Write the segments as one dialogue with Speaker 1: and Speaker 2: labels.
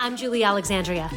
Speaker 1: I'm Julie Alexandria.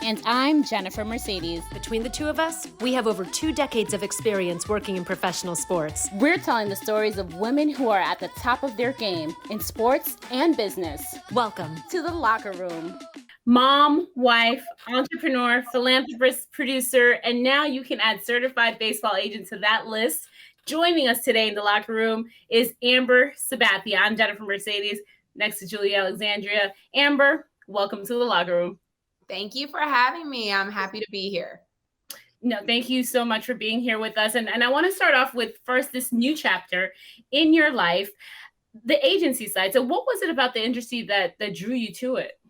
Speaker 2: And I'm Jennifer Mercedes.
Speaker 1: Between the two of us, we have over 2 decades of experience working in professional sports.
Speaker 2: We're telling the stories of women who are at the top of their game in sports and business.
Speaker 1: Welcome
Speaker 2: to the locker room.
Speaker 3: Mom, wife, entrepreneur, philanthropist, producer, and now you can add certified baseball agent to that list. Joining us today in the locker room is Amber Sabathia. I'm Jennifer Mercedes, next to Julie Alexandria. Amber, welcome to the locker room.
Speaker 4: Thank you for having me. I'm happy to be here.
Speaker 3: No, thank you so much for being here with us. And I want to start off with first this new chapter in your life, the agency side. So what was it about the industry that drew you to it?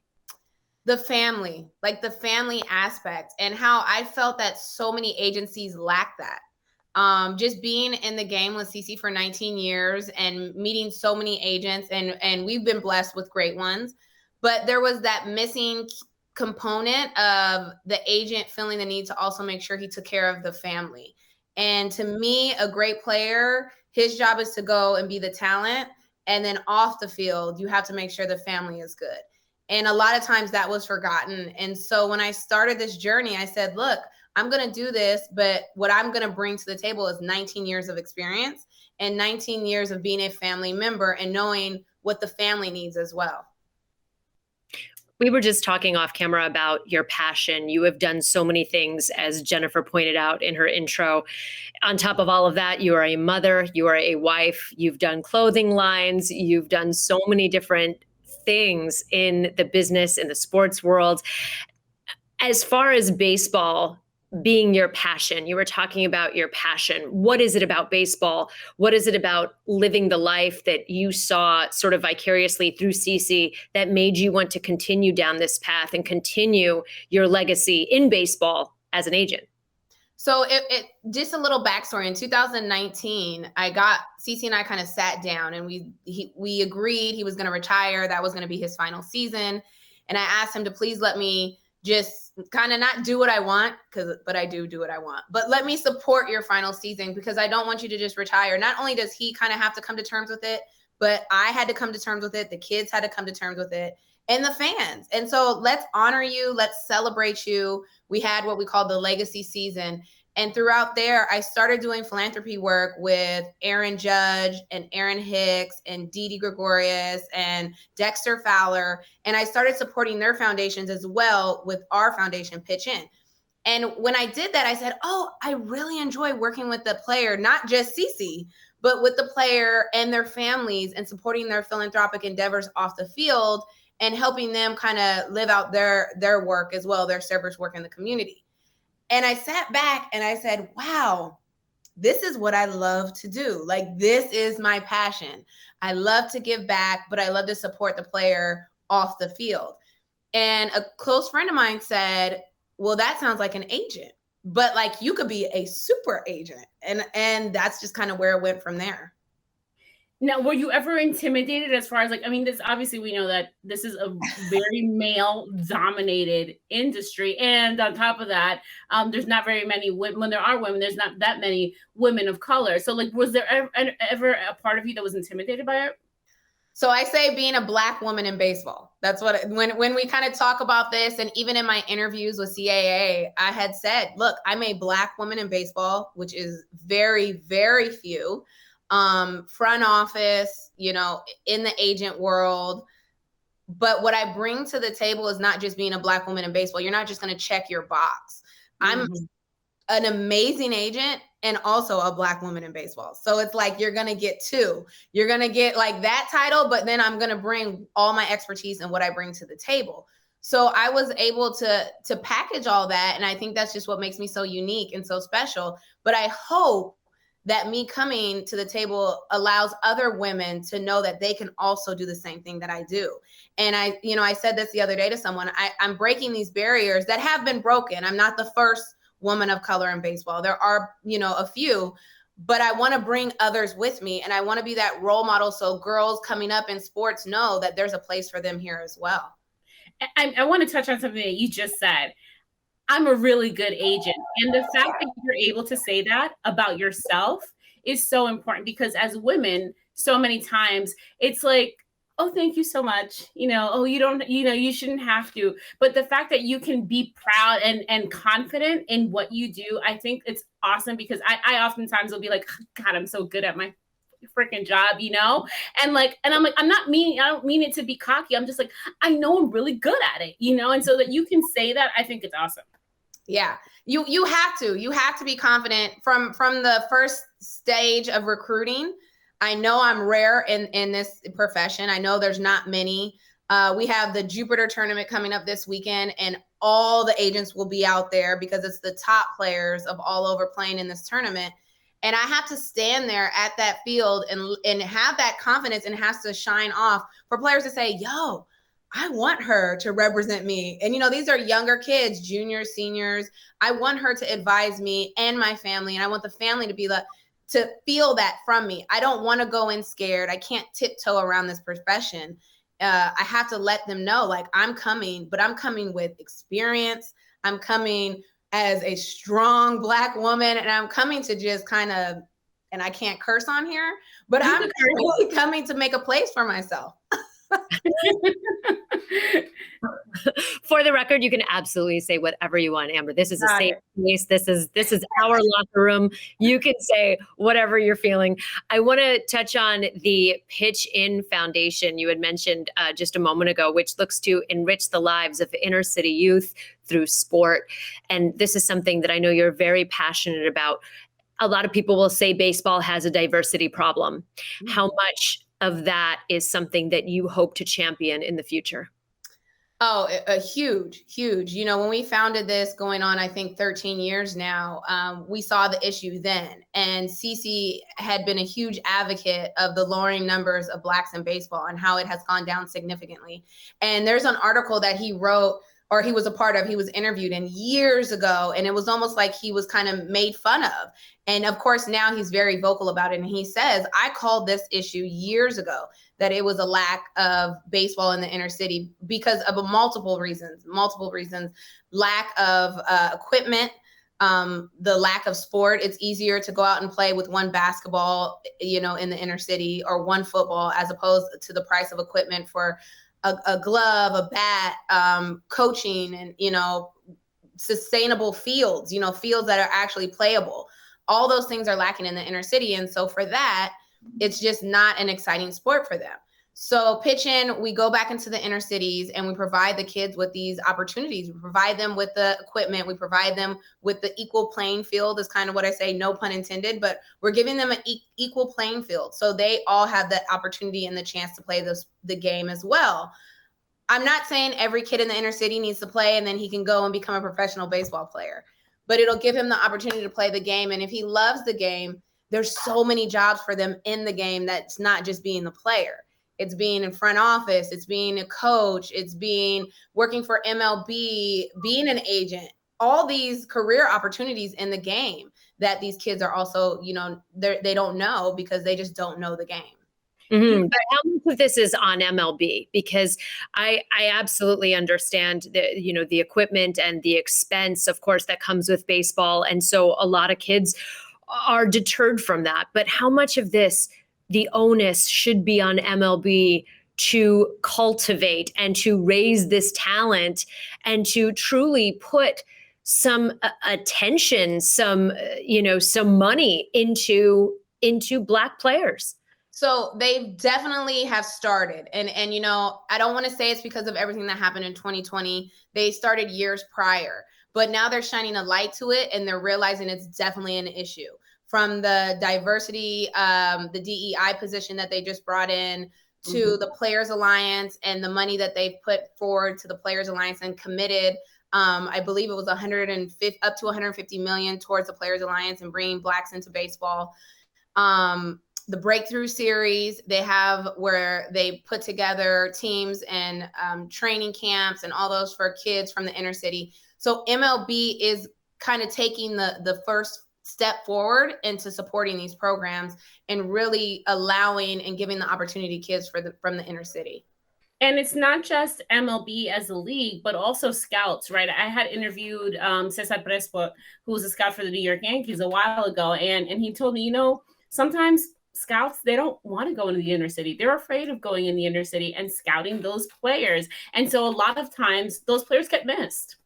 Speaker 4: The family, like the family aspect, and how I felt that so many agencies lack that. Just being in the game with C.A.A. for 19 years and meeting so many agents, and we've been blessed with great ones, but there was that missing component of the agent feeling the need to also make sure he took care of the family. And to me, a great player, his job is to go and be the talent, and then off the field, you have to make sure the family is good. And a lot of times that was forgotten. And so when I started this journey, I said, look, I'm going to do this, but what I'm going to bring to the table is 19 years of experience and 19 years of being a family member and knowing what the family needs as well.
Speaker 1: We were just talking off camera about your passion. You have done so many things, as Jennifer pointed out in her intro. On top of all of that, you are a mother, you are a wife, you've done clothing lines, you've done so many different things in the business, in the sports world. As far as baseball being your passion, you were talking about your passion. What is it about baseball? What is it about living the life that you saw sort of vicariously through C.A.A. that made you want to continue down this path and continue your legacy in baseball as an agent?
Speaker 4: So it just a little backstory. In 2019, C.A.A. and I kind of sat down and we agreed he was going to retire. That was going to be his final season. And I asked him to please let me just kind of not do what I want, but I do what I want. But let me support your final season because I don't want you to just retire. Not only does he kind of have to come to terms with it, but I had to come to terms with it. The kids had to come to terms with it and the fans. And so let's honor you. Let's celebrate you. We had what we call the legacy season. And throughout there, I started doing philanthropy work with Aaron Judge and Aaron Hicks and Dee Dee Gregorius and Dexter Fowler. And I started supporting their foundations as well with our foundation, PitCCh In. And when I did that, I said, oh, I really enjoy working with the player, not just C.A.A., but with the player and their families and supporting their philanthropic endeavors off the field and helping them kind of live out their work as well, their service work in the community. And I sat back and I said, wow, this is what I love to do. Like, this is my passion. I love to give back, but I love to support the player off the field. And a close friend of mine said, well, that sounds like an agent, but like you could be a super agent. And that's just kind of where it went from there.
Speaker 3: Now, were you ever intimidated as far as this obviously we know that this is a very male dominated industry. And on top of that, there's not very many women. When there are women, there's not that many women of color. So was there ever a part of you that was intimidated by it?
Speaker 4: So I say being a Black woman in baseball. That's what, when we kind of talk about this, and even in my interviews with C.A.A., I had said, look, I'm a Black woman in baseball, which is very, very few. Front office, in the agent world. But what I bring to the table is not just being a Black woman in baseball. You're not just going to check your box. I'm an amazing agent and also a Black woman in baseball. So it's like, you're going to get two. You're going to get like that title, but then I'm going to bring all my expertise and what I bring to the table. So I was able to package all that. And I think that's just what makes me so unique and so special. But I hope that me coming to the table allows other women to know that they can also do the same thing that I do. And I said this the other day to someone, I'm breaking these barriers that have been broken. I'm not the first woman of color in baseball. There are, a few, but I want to bring others with me. And I want to be that role model so girls coming up in sports know that there's a place for them here as well.
Speaker 3: I want to touch on something that you just said. I'm a really good agent. And the fact that you're able to say that about yourself is so important because as women, so many times it's like, oh, thank you so much. Oh, you don't, you shouldn't have to. But the fact that you can be proud and confident in what you do, I think it's awesome, because I oftentimes will be like, God, I'm so good at my freaking job, and I'm like, I don't mean it to be cocky. I'm just like, I know I'm really good at it, and so that you can say that, I think it's awesome.
Speaker 4: Yeah, you have to be confident from the first stage of recruiting. I know I'm rare in this profession. I know there's not many. We have the Jupiter tournament coming up this weekend, and all the agents will be out there because it's the top players of all over playing in this tournament. And I have to stand there at that field and have that confidence, and has to shine off for players to say, yo, I want her to represent me. And, these are younger kids, juniors, seniors. I want her to advise me and my family. And I want the family to feel that from me. I don't want to go in scared. I can't tiptoe around this profession. I have to let them know, like, I'm coming, but I'm coming with experience. I'm coming as a strong Black woman, and I'm coming to just kind of, and I can't curse on here, but I'm really coming to make a place for myself.
Speaker 1: For the record, you can absolutely say whatever you want, Amber. This is a safe place. This is our locker room. You can say whatever you're feeling. I want to touch on the PitCCh In Foundation you had mentioned just a moment ago, which looks to enrich the lives of inner city youth through sport. And this is something that I know you're very passionate about. A lot of people will say baseball has a diversity problem. Mm-hmm. How much of that is something that you hope to champion in the future?
Speaker 4: Oh, a huge. When we founded this going on, I think 13 years now, we saw the issue then. And C.A.A. had been a huge advocate of the lowering numbers of Blacks in baseball and how it has gone down significantly. And there's an article that he wrote, or he was a part of, he was interviewed in years ago, and it was almost like he was kind of made fun of. And of course, now he's very vocal about it. And he says, I called this issue years ago, that it was a lack of baseball in the inner city because of multiple reasons, lack of equipment, the lack of sport. It's easier to go out and play with one basketball, in the inner city, or one football, as opposed to the price of equipment for a glove, a bat, coaching, and, sustainable fields, fields that are actually playable. All those things are lacking in the inner city. And so for that, it's just not an exciting sport for them. So PitCCh In, we go back into the inner cities and we provide the kids with these opportunities. We provide them with the equipment. We provide them with the equal playing field, is kind of what I say, no pun intended, but we're giving them an equal playing field. So they all have the opportunity and the chance to play the game as well. I'm not saying every kid in the inner city needs to play and then he can go and become a professional baseball player, but it'll give him the opportunity to play the game. And if he loves the game, there's so many jobs for them in the game. That's not just being the player. It's being in front office. It's being a coach. It's working for MLB, being an agent, all these career opportunities in the game that these kids are also, they don't know because they just don't know the game.
Speaker 1: Mm-hmm. But how much of this is on MLB? Because I absolutely understand the equipment and the expense, of course, that comes with baseball. And so a lot of kids are deterred from that. But how much of this, the onus should be on MLB to cultivate and to raise this talent and to truly put some attention, some money into Black players?
Speaker 4: So they definitely have started. And I don't want to say it's because of everything that happened in 2020. They started years prior, but now they're shining a light to it and they're realizing it's definitely an issue. From the diversity, the DEI position that they just brought in, to the Players Alliance and the money that they put forward to the Players Alliance and committed, I believe it was up to 150 million towards the Players Alliance and bringing Blacks into baseball. The Breakthrough Series they have, where they put together teams and training camps and all those for kids from the inner city. So MLB is kind of taking the first step forward into supporting these programs and really allowing and giving the opportunity to kids from the inner city.
Speaker 3: And it's not just MLB as a league, but also scouts, right? I had interviewed Cesar Crespo, who was a scout for the New York Yankees a while ago. And he told me, sometimes scouts, they don't want to go into the inner city. They're afraid of going in the inner city and scouting those players. And so a lot of times those players get missed.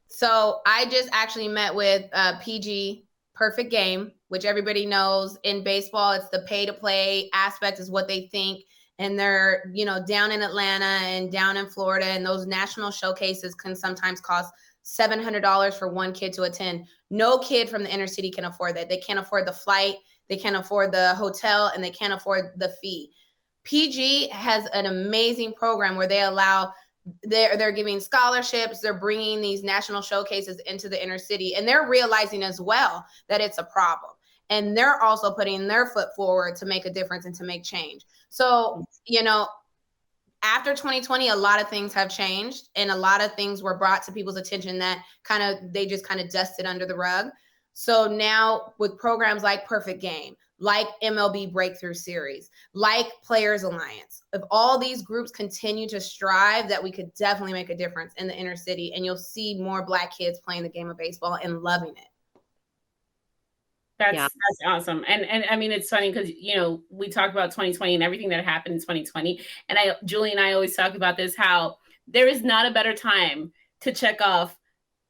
Speaker 4: So I just actually met with PG, Perfect Game, which everybody knows in baseball, it's the pay to play aspect is what they think. And they're, down in Atlanta and down in Florida, and those national showcases can sometimes cost $700 for one kid to attend. No kid from the inner city can afford that. They can't afford the flight, they can't afford the hotel, and they can't afford the fee. PG has an amazing program where they allow, they're giving scholarships, they're bringing these national showcases into the inner city, and they're realizing as well that it's a problem. And they're also putting their foot forward to make a difference and to make change. So, after 2020, a lot of things have changed, and a lot of things were brought to people's attention that they just dusted under the rug. So now with programs like Perfect Game, like MLB Breakthrough Series, like Players Alliance, if all these groups continue to strive, that we could definitely make a difference in the inner city, and you'll see more Black kids playing the game of baseball and loving it.
Speaker 3: That's awesome. And I mean, it's funny because, we talk about 2020 and everything that happened in 2020. And Julie and I always talk about this, how there is not a better time to check off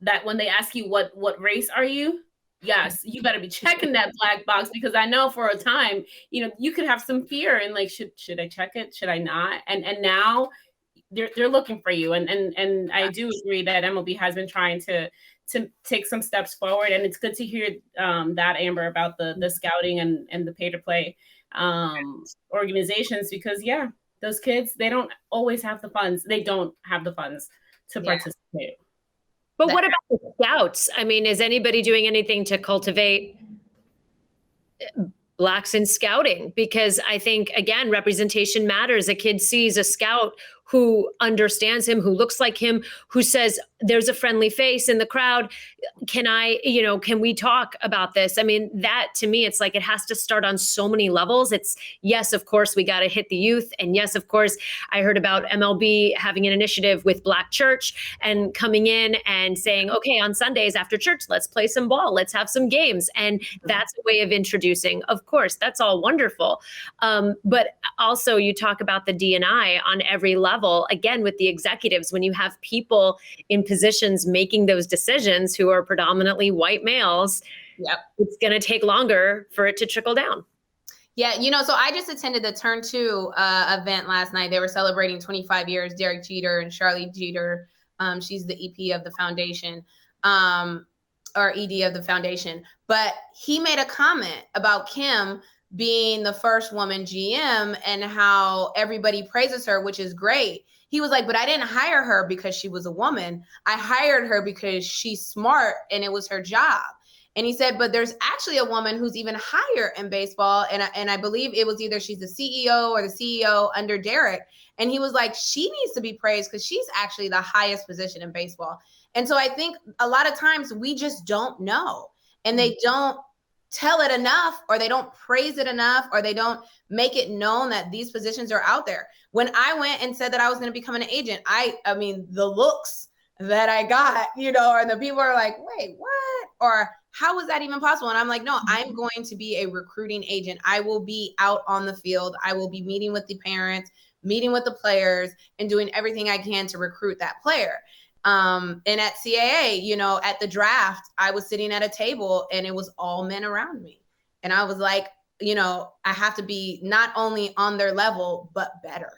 Speaker 3: that when they ask you what race are you? Yes, you better be checking that black box, because I know for a time, you could have some fear and like, should I check it? Should I not? And now they're looking for you. And I do agree that MLB has been trying to take some steps forward. And it's good to hear that, Amber, about the scouting and the pay-to-play organizations, because, those kids, they don't always have the funds. They don't have the funds to participate.
Speaker 1: But what about the scouts? I mean, is anybody doing anything to cultivate Blacks in scouting? Because I think, again, representation matters. A kid sees a scout who understands him, who looks like him, who says, there's a friendly face in the crowd. Can we talk about this? I mean, that to me, it's like, it has to start on so many levels. It's, yes, of course, we got to hit the youth. And yes, of course, I heard about MLB having an initiative with Black Church and coming in and saying, okay, on Sundays after church, let's play some ball, let's have some games. And that's a way of introducing, of course, that's all wonderful. But also you talk about the D&I on every level, again, with the executives, when you have people in positions making those decisions who are predominantly white males, it's going to take longer for it to trickle down.
Speaker 4: Yeah, so I just attended the Turn 2 event last night. They were celebrating 25 years, Derek Jeter and Charlie Jeter. She's the EP of the foundation, or ED of the foundation. But he made a comment about Kim being the first woman GM and how everybody praises her, which is great. He was like, but I didn't hire her because she was a woman. I hired her because she's smart and it was her job. And he said, but there's actually a woman who's even higher in baseball. And I believe it was either she's the CEO or the CEO under Derek. And he was like, she needs to be praised because she's actually the highest position in baseball. And so I think a lot of times we just don't know, and they don't tell it enough, or they don't praise it enough, or they don't make it known that these positions are out there. When I went and said that I was going to become an agent, I mean, the looks that I got, and the people are like, wait, what? Or how was that even possible? And I'm like, no, I'm going to be a recruiting agent. I will be out on the field. I will be meeting with the parents, meeting with the players, and doing everything I can to recruit that player. And at C.A.A., at the draft, I was sitting at a table and it was all men around me. And I was like, I have to be not only on their level, but better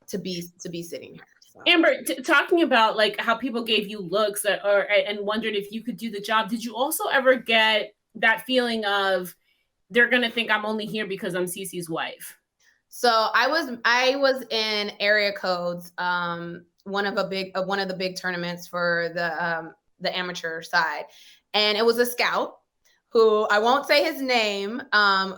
Speaker 4: to be sitting here. So.
Speaker 3: Amber, talking about like how people gave you looks and wondered if you could do the job. Did you also ever get that feeling of they're going to think I'm only here because I'm CeCe's wife?
Speaker 4: So I was in area codes, one of the big tournaments for the amateur side, and it was a scout who I won't say his name,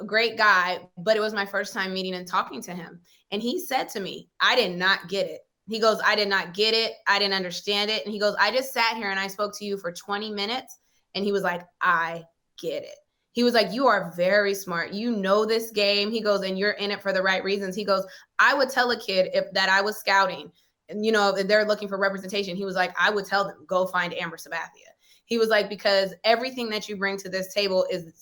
Speaker 4: great guy, but it was my first time meeting and talking to him. And he said to me, I did not get it. He goes, I did not get it. I didn't understand it. And he goes, I just sat here and I spoke to you for 20 minutes. And he was like, I get it. He was like, you are very smart. You know this game. He goes, and you're in it for the right reasons. He goes, I would tell a kid that I was scouting, and if they're looking for representation, he was like, I would tell them, go find Amber Sabathia. He was like, because everything that you bring to this table is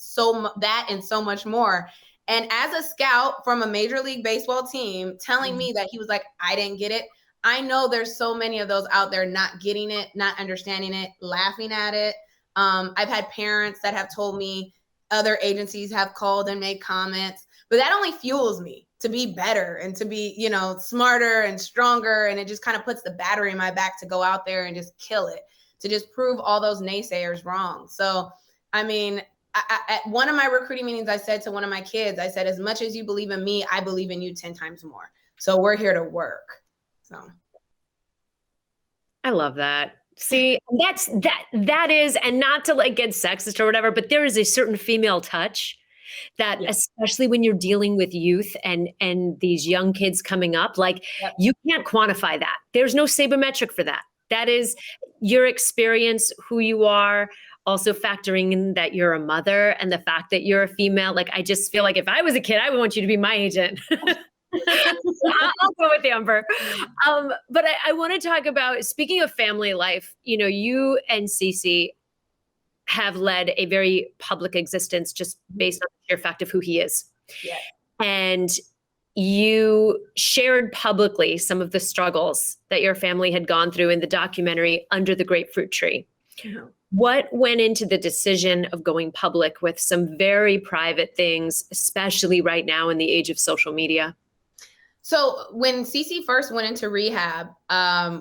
Speaker 4: that and so much more. And as a scout from a Major League Baseball team telling me that he was like, I didn't get it. I know there's so many of those out there not getting it, not understanding it, laughing at it. I've had parents that have told me other agencies have called and made comments, but that only fuels me to be better and to be, you know, smarter and stronger. And it just kind of puts the battery in my back to go out there and just kill it, to just prove all those naysayers wrong. So, I mean, at one of my recruiting meetings, I said to one of my kids, I said, as much as you believe in me, I believe in you 10 times more. So we're here to work. So
Speaker 1: I love that. See, that is, and not to like get sexist or whatever, but there is a certain female touch that, especially when you're dealing with youth and these young kids coming up, like you can't quantify that. There's no sabermetric for that. That is your experience, who you are, also factoring in that you're a mother and the fact that you're a female. Like, I just feel like if I was a kid, I would want you to be my agent. I'll go with Amber. But I want to talk about, speaking of family life, you know, you and C.C. have led a very public existence just based on the sheer fact of who he is.
Speaker 4: Yeah.
Speaker 1: And you shared publicly some of the struggles that your family had gone through in the documentary Under the Grapefruit Tree.
Speaker 3: Mm-hmm.
Speaker 1: What went into the decision of going public with some very private things, especially right now in the age of social media?
Speaker 4: So when CC first went into rehab,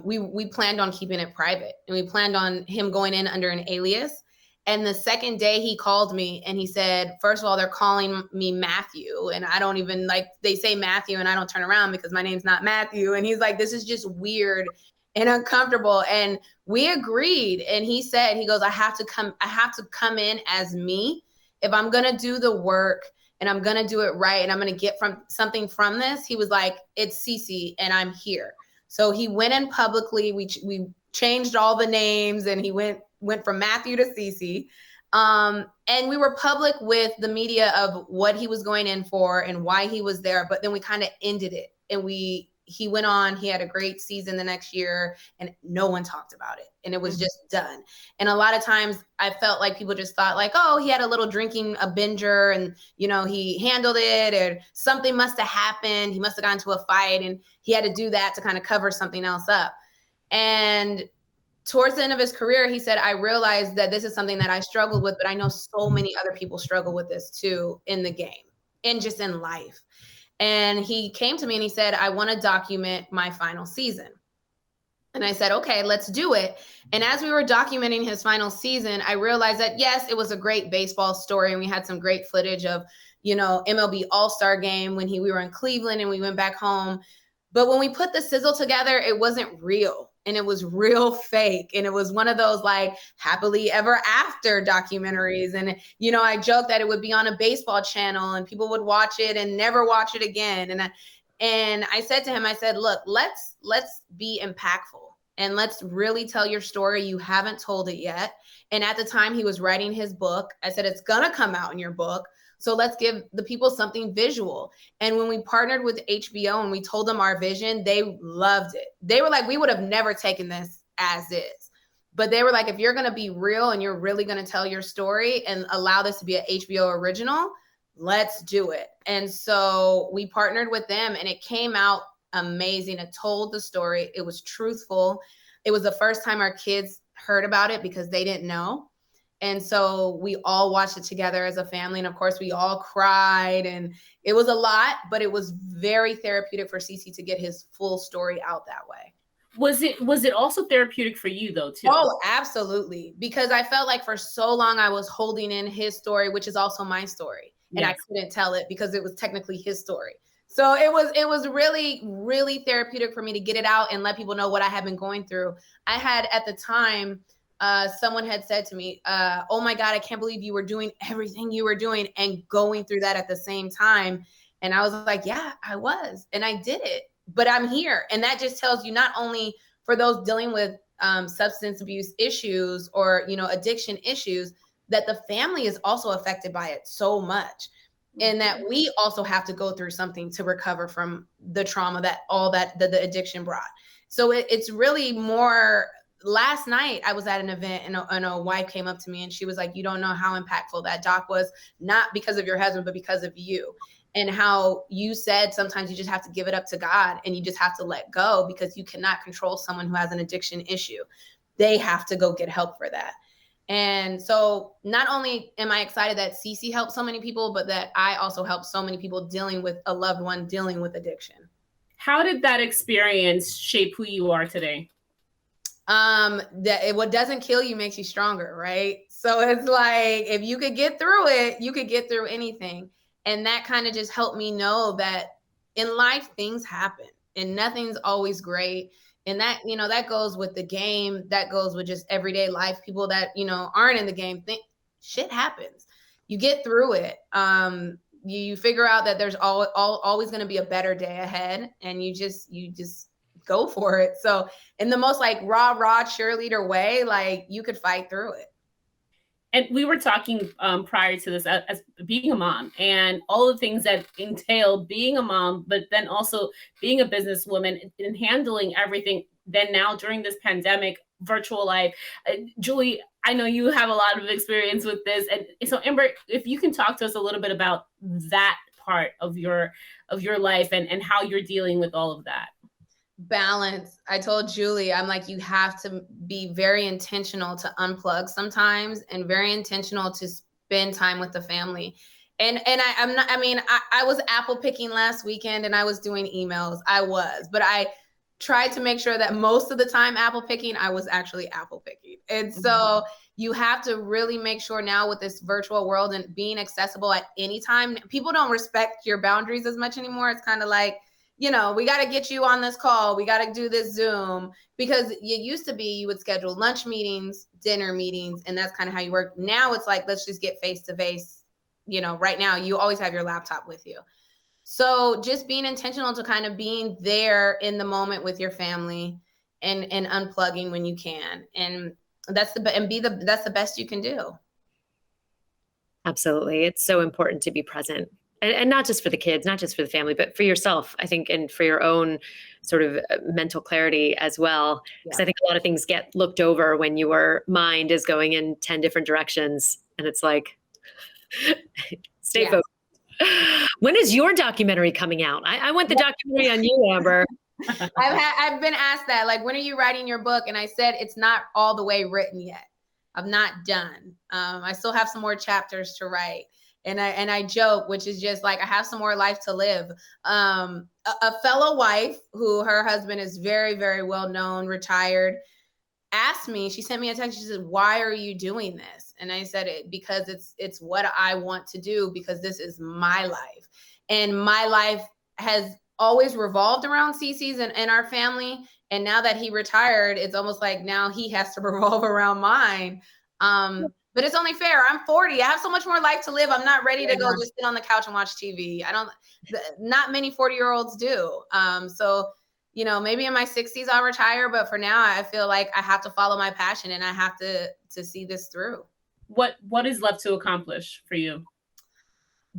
Speaker 4: we planned on keeping it private, and we planned on him going in under an alias. And the second day he called me and he said, first of all, they're calling me Matthew. And I don't even like, they say Matthew and I don't turn around because my name's not Matthew. And he's like, this is just weird and uncomfortable. And we agreed. And he said, he goes, I have to come in as me. If I'm going to do the work and I'm going to do it right, and I'm going to get something from this, he was like, it's CC and I'm here. So he went in publicly. We changed all the names, and he went from Matthew to CC. And we were public with the media of what he was going in for and why he was there. But then we kind of ended it, and he went on, he had a great season the next year, and no one talked about it. And it was just done. And a lot of times I felt like people just thought like, oh, he had a little drinking, a binger, and, you know, he handled it, or something must have happened. He must have gotten into a fight and he had to do that to kind of cover something else up. And towards the end of his career, he said, I realized that this is something that I struggled with, but I know so many other people struggle with this too in the game and just in life. And he came to me and he said, I want to document my final season. And I said, okay, let's do it. And as we were documenting his final season, I realized that, yes, it was a great baseball story. And we had some great footage of, you know, MLB All-Star game when we were in Cleveland and we went back home. But when we put the sizzle together, it wasn't real. And it was real fake. And it was one of those like happily ever after documentaries. And, you know, I joked that it would be on a baseball channel and people would watch it and never watch it again. And I said to him, I said, look, let's be impactful and let's really tell your story. You haven't told it yet. And at the time he was writing his book, I said, it's going to come out in your book. So let's give the people something visual. And when we partnered with HBO and we told them our vision, they loved it. They were like, we would have never taken this as is. But they were like, if you're going to be real and you're really going to tell your story and allow this to be an HBO original, let's do it. And so we partnered with them and it came out amazing. It told the story. It was truthful. It was the first time our kids heard about it because they didn't know. And so we all watched it together as a family. And of course, we all cried and it was a lot, but it was very therapeutic for CC to get his full story out that way.
Speaker 3: Was it also therapeutic for you though, too?
Speaker 4: Oh, absolutely. Because I felt like for so long I was holding in his story, which is also my story. And I couldn't tell it because it was technically his story. So it was really, really therapeutic for me to get it out and let people know what I had been going through. I had at the time, someone had said to me, oh my God, I can't believe you were doing everything you were doing and going through that at the same time. And I was like, yeah, I was. And I did it, but I'm here. And that just tells you not only for those dealing with substance abuse issues or, you know, addiction issues, that the family is also affected by it so much. And that we also have to go through something to recover from the trauma that all that the addiction brought. So it's really more. Last night I was at an event and a wife came up to me and she was like, you don't know how impactful that doc was, not because of your husband, but because of you. and how you said sometimes you just have to give it up to God and you just have to let go, because you cannot control someone who has an addiction issue. They have to go get help for that. And so not only am I excited that C.C. helped so many people, but that I also helped so many people dealing with a loved one dealing with addiction.
Speaker 3: How did that experience shape who you are today?
Speaker 4: What doesn't kill you makes you stronger, right? So it's like, if you could get through it, you could get through anything. And that kind of just helped me know that in life, things happen and nothing's always great. And that, that goes with the game, that goes with just everyday life. People that, aren't in the game, shit happens. You get through it. You figure out that there's always going to be a better day ahead, and you just go for it. So in the most like rah cheerleader way, like, you could fight through it.
Speaker 3: And we were talking prior to this as being a mom and all the things that entail being a mom, but then also being a businesswoman and handling everything. Then now during this pandemic, virtual life, Julie, I know you have a lot of experience with this. And so Amber, if you can talk to us a little bit about that part of your life and how you're dealing with all of that.
Speaker 4: Balance. I told Julie, I'm like, you have to be very intentional to unplug sometimes, and very intentional to spend time with the family. And I was apple picking last weekend, and I was doing emails. But I tried to make sure that most of the time apple picking, I was actually apple picking. And so you have to really make sure now with this virtual world and being accessible at any time, people don't respect your boundaries as much anymore. It's kind of like, we got to get you on this call. We got to do this Zoom, because it used to be you would schedule lunch meetings, dinner meetings, and that's kind of how you work. Now it's like, let's just get face to face. Right now you always have your laptop with you. So just being intentional to kind of being there in the moment with your family and unplugging when you can. And that's the best you can do.
Speaker 1: Absolutely. It's so important to be present. And not just for the kids, not just for the family, but for yourself, I think, and for your own sort of mental clarity as well. Because I think a lot of things get looked over when your mind is going in 10 different directions. And it's like, stay focused. When is your documentary coming out? I want the documentary on you, Amber.
Speaker 4: I've been asked that, like, when are you writing your book? And I said, it's not all the way written yet. I'm not done. I still have some more chapters to write. And I joke, which is just like, I have some more life to live. A fellow wife who her husband is very, very well known, retired, asked me, she sent me a text. She said, why are you doing this? And I said, because it's what I want to do, because this is my life. And my life has always revolved around CC's and our family. And now that he retired, it's almost like now he has to revolve around mine. But it's only fair. I'm 40. I have so much more life to live. I'm not ready to go just sit on the couch and watch TV. Not many 40-year-olds do. So, maybe in my 60s I'll retire, but for now I feel like I have to follow my passion and I have to see this through.
Speaker 3: What is left to accomplish for you?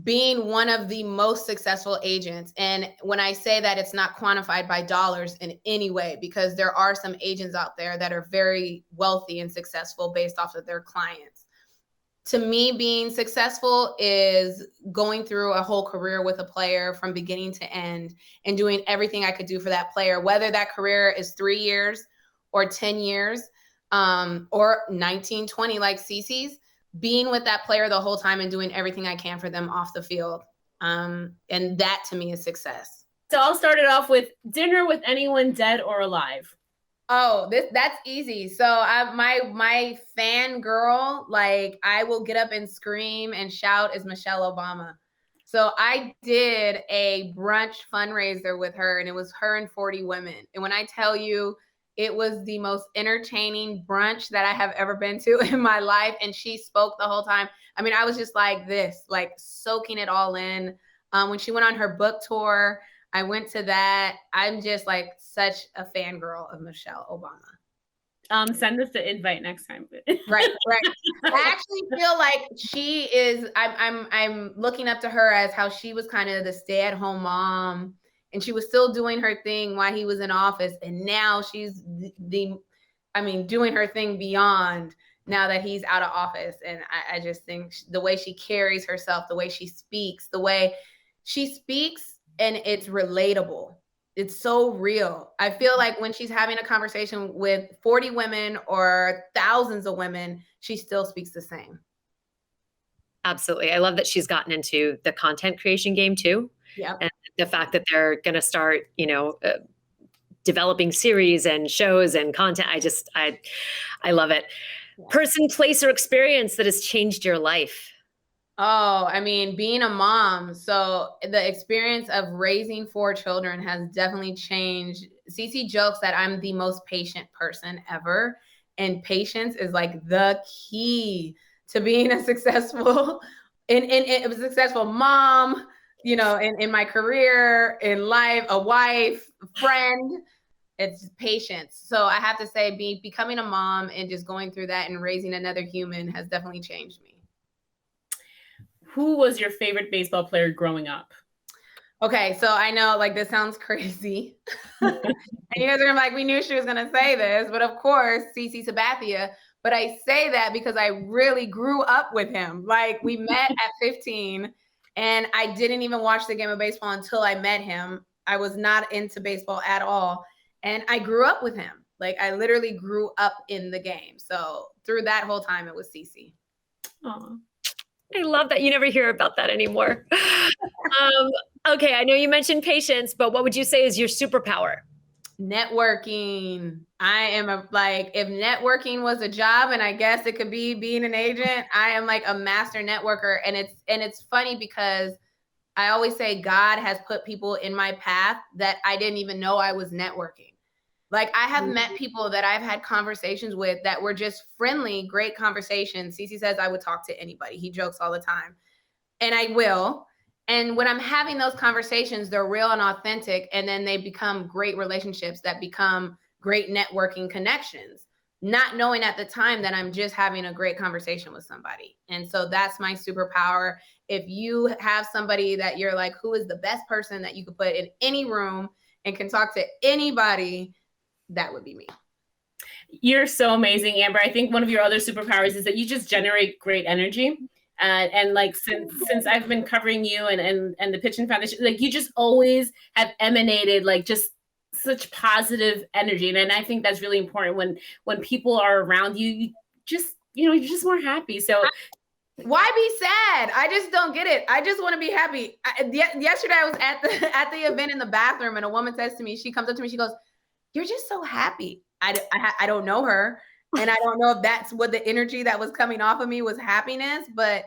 Speaker 4: Being one of the most successful agents. And when I say that, it's not quantified by dollars in any way, because there are some agents out there that are very wealthy and successful based off of their clients. To me, being successful is going through a whole career with a player from beginning to end and doing everything I could do for that player, whether that career is 3 years or 10 years or 19, 20 like CC's. Being with that player the whole time and doing everything I can for them off the field. And that to me is success.
Speaker 3: So I'll start it off with dinner with anyone dead or alive.
Speaker 4: Oh, that's easy. So my fan girl, like, I will get up and scream and shout, is Michelle Obama. So I did a brunch fundraiser with her, and it was her and 40 women. And when I tell you, it was the most entertaining brunch that I have ever been to in my life. And she spoke the whole time. I mean, I was just like this, like soaking it all in. When she went on her book tour, I went to that. I'm just like such a fangirl of Michelle Obama.
Speaker 3: Send us the invite next time.
Speaker 4: Right. I actually feel like she is, I'm looking up to her as how she was kind of the stay-at-home mom. And she was still doing her thing while he was in office. And now she's doing her thing beyond now that he's out of office. And I just think the way she carries herself, the way she speaks, the way she speaks and it's relatable. It's so real. I feel like when she's having a conversation with 40 women or thousands of women, she still speaks the same.
Speaker 1: Absolutely. I love that she's gotten into the content creation game too.
Speaker 4: Yep.
Speaker 1: And the fact that they're going to start, developing series and shows and content. I love it. Yeah. Person, place, or experience that has changed your life.
Speaker 4: Oh, I mean, being a mom. So the experience of raising 4 children has definitely changed. C.C. jokes that I'm the most patient person ever. And patience is like the key to being a successful mom, in my career, in life, a wife, friend. It's patience. So I have to say becoming a mom and just going through that and raising another human has definitely changed me.
Speaker 3: Who was your favorite baseball player growing up?
Speaker 4: Okay, so I know this sounds crazy. And you guys are gonna be like, we knew she was gonna say this, but of course, C.C. Sabathia. But I say that because I really grew up with him. We met at 15 and I didn't even watch the game of baseball until I met him. I was not into baseball at all. And I grew up with him. I literally grew up in the game. So through that whole time, it was CC.
Speaker 1: Aww. I love that. You never hear about that anymore. Okay, I know you mentioned patience, but what would you say is your superpower?
Speaker 4: Networking. I am if networking was a job, and I guess it could be being an agent, I am a master networker. And it's funny because I always say God has put people in my path that I didn't even know I was networking. I have met people that I've had conversations with that were just friendly, great conversations. Cece says I would talk to anybody. He jokes all the time. And I will. And when I'm having those conversations, they're real and authentic. And then they become great relationships that become great networking connections, not knowing at the time that I'm just having a great conversation with somebody. And so that's my superpower. If you have somebody that you're who is the best person that you could put in any room and can talk to anybody, that would be me.
Speaker 3: You're so amazing, Amber. I think one of your other superpowers is that you just generate great energy. And since I've been covering you and the PitCCh In Foundation, you just always have emanated just such positive energy. And I think that's really important when people are around you, you're just more happy. So
Speaker 4: why be sad? I just don't get it. I just want to be happy. Yesterday I was at the event in the bathroom and a woman says to me, she comes up to me, she goes, "You're just so happy." I don't know her. And I don't know if that's what the energy that was coming off of me was happiness, but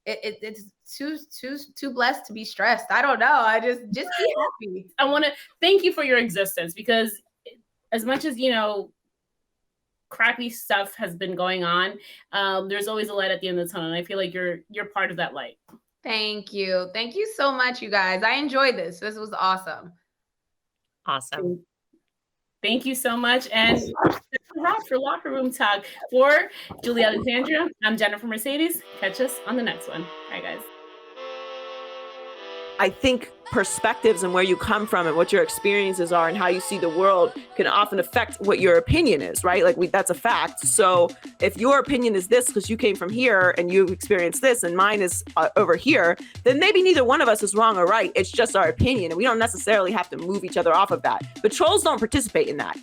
Speaker 4: it's too blessed to be stressed. I don't know. I just be happy.
Speaker 3: I want to thank you for your existence because as much as, crappy stuff has been going on, there's always a light at the end of the tunnel. And I feel like you're part of that light.
Speaker 4: Thank you. Thank you so much, you guys. I enjoyed this. This was awesome.
Speaker 1: Awesome.
Speaker 3: Thank you so much. And that's a wrap for Locker Room Talk. For Julie Alexandria, I'm Jennifer Mercedes. Catch us on the next one. Bye, guys.
Speaker 5: I think perspectives and where you come from and what your experiences are and how you see the world can often affect what your opinion is, right? That's a fact. So if your opinion is this because you came from here and you've experienced this and mine is over here, then maybe neither one of us is wrong or right. It's just our opinion. And we don't necessarily have to move each other off of that. But trolls don't participate in that.